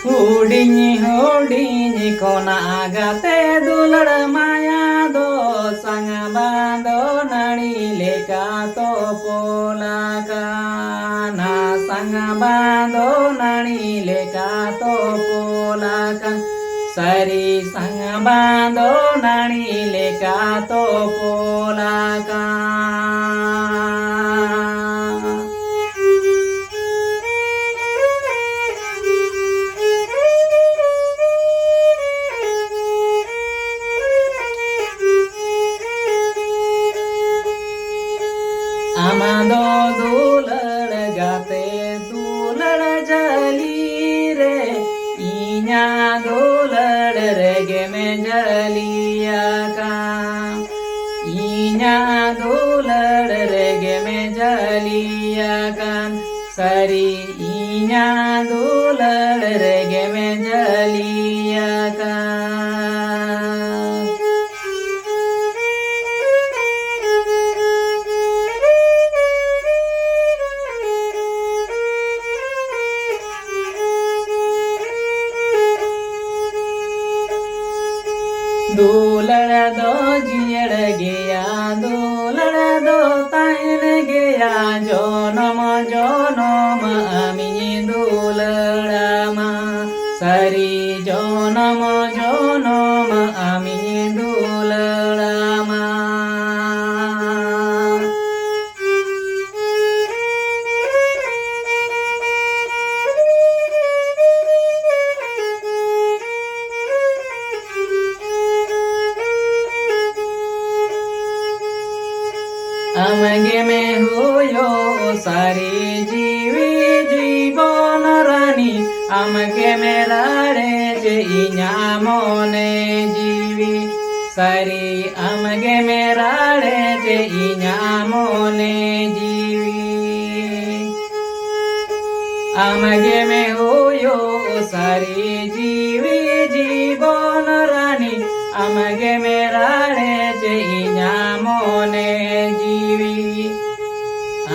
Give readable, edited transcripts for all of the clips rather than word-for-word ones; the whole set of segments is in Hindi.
हुडिनी हुडिनी कोना गाते दुलड़ माया दो संग बांधो नड़ी लेका तो पोला काना संग बांधो नड़ी लेका तो पोला का सरी संग बांधो नड़ी लेका तो पोला का आमादो दुलड़ गाते दुलड़ जली रे इन्या दुलड़ रेगे में जलिया का इन्या दुलड़ रेगे में जलिया का सरी इन्या दुलड़ रेगे में जलिया का दुलड़ दो जियड़ गया दुलड़ दो ताइन गया जनम जनम आमी दुलड़ामा सरी जनम जनम आमी दुलड़ामा आमगे में हुयो सारी जीवी जीवन रानी आमगे में लाड़े जे इन्या मोने जीवी सारी आमगे में लाड़े जे इन्या मोने जीवी आमगे में हुयो सारी जीवी जीवन रानी आमगे में लाड़े जे इन्या मोने जीवी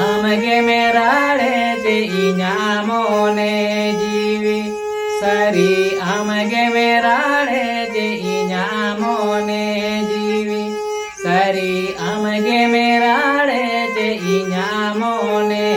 आमगे में लाड़े जे इन्या मोने जीवी सरी आमगे में लाड़े जे इन्या मोने जीवी सरी आमगे में लाड़े जे इन्या मोने